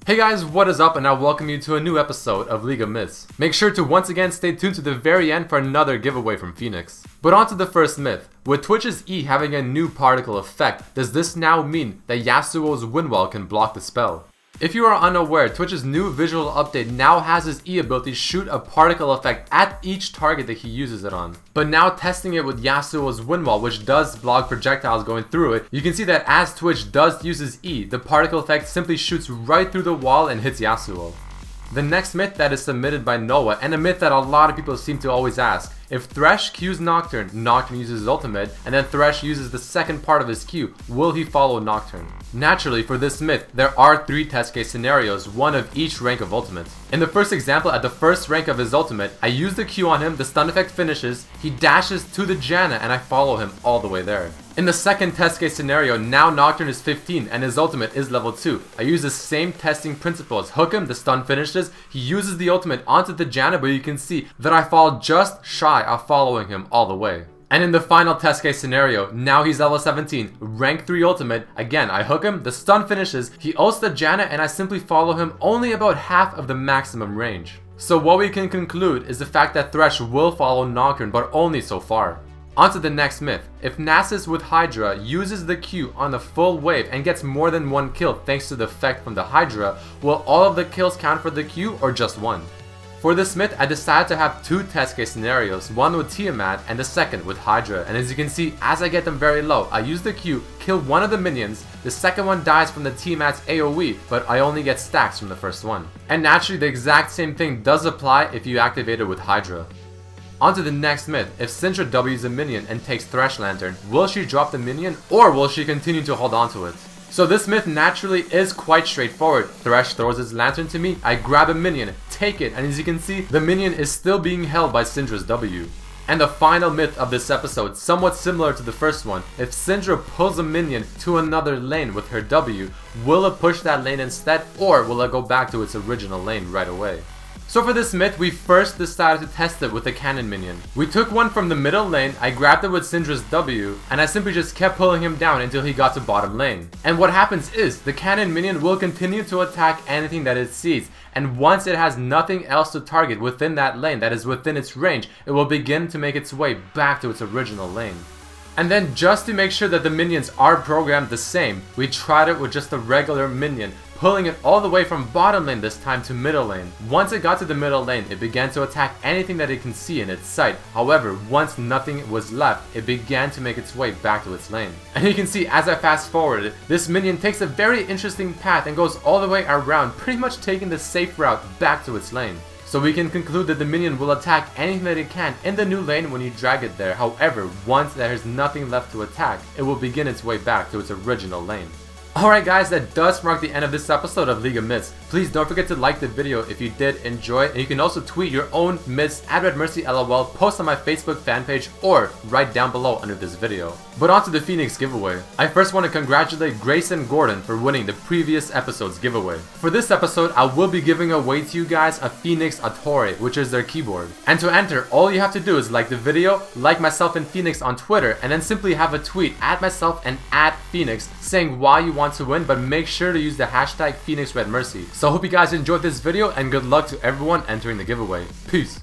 Hey guys, what is up, and I welcome you to a new episode of League of Myths. Make sure to once again stay tuned to the very end for another giveaway from Phoenix. But on to the first myth. With Twitch's E having a new particle effect, does this now mean that Yasuo's Windwall can block the spell? If you are unaware, Twitch's new visual update now has his E ability shoot a particle effect at each target that he uses it on. But now testing it with Yasuo's Windwall, which does block projectiles going through it, you can see that as Twitch does use his E, the particle effect simply shoots right through the wall and hits Yasuo. The next myth that is submitted by Noah, and a myth that a lot of people seem to always ask: if Thresh Qs Nocturne, Nocturne uses his ultimate, and then Thresh uses the second part of his Q, will he follow Nocturne? Naturally, for this myth, there are 3 test case scenarios, one of each rank of ultimate. In the first example, at the first rank of his ultimate, I use the Q on him, the stun effect finishes, he dashes to the Janna, and I follow him all the way there. In the second test case scenario, now Nocturne is 15 and his ultimate is level 2. I use the same testing principles. Hook him, the stun finishes, he uses the ultimate onto the Janna, but you can see that I fall just shy of following him all the way. And in the final test case scenario, now he's level 17, rank 3 ultimate, again I hook him, the stun finishes, he ults the Janna, and I simply follow him only about half of the maximum range. So what we can conclude is the fact that Thresh will follow Nocturne, but only so far. On to the next myth. If Nasus with Hydra uses the Q on the full wave and gets more than 1 kill thanks to the effect from the Hydra, will all of the kills count for the Q or just 1? For this myth, I decided to have 2 test case scenarios, one with Tiamat and the second with Hydra, and as you can see, as I get them very low, I use the Q, kill one of the minions, the second one dies from the Tiamat's AoE, but I only get stacks from the first one. And naturally, the exact same thing does apply if you activate it with Hydra. On to the next myth. If Syndra W's a minion and takes Thresh Lantern, will she drop the minion or will she continue to hold on to it? So this myth naturally is quite straightforward. Thresh throws his lantern to me, I grab a minion, take it, and as you can see, the minion is still being held by Syndra's W. And the final myth of this episode, somewhat similar to the first one, if Syndra pulls a minion to another lane with her W, will it push that lane instead, or will it go back to its original lane right away? So for this myth, we first decided to test it with a cannon minion. We took one from the middle lane, I grabbed it with Syndra's W, and I simply just kept pulling him down until he got to bottom lane. And what happens is, the cannon minion will continue to attack anything that it sees, and once it has nothing else to target within that lane that is within its range, it will begin to make its way back to its original lane. And then just to make sure that the minions are programmed the same, we tried it with just a regular minion, pulling it all the way from bottom lane this time to middle lane. Once it got to the middle lane, it began to attack anything that it can see in its sight. However, once nothing was left, it began to make its way back to its lane. And you can see as I fast forwarded, this minion takes a very interesting path and goes all the way around, pretty much taking the safe route back to its lane. So we can conclude that the minion will attack anything that it can in the new lane when you drag it there. However, once there is nothing left to attack, it will begin its way back to its original lane. Alright guys, that does mark the end of this episode of League of Myths. Please don't forget to like the video if you did enjoy it, and you can also tweet your own myths at Redmercy LOL, post on my Facebook fan page, or right down below under this video. But on to the Phoenix giveaway. I first want to congratulate Grayson Gordon for winning the previous episode's giveaway. For this episode, I will be giving away to you guys a Phoenix Attore, which is their keyboard. And to enter, all you have to do is like the video, like myself and Phoenix on Twitter, and then simply have a tweet at myself and at Phoenix saying why you want to win, but make sure to use the hashtag Phoenix Redmercy. So I hope you guys enjoyed this video, and good luck to everyone entering the giveaway. Peace!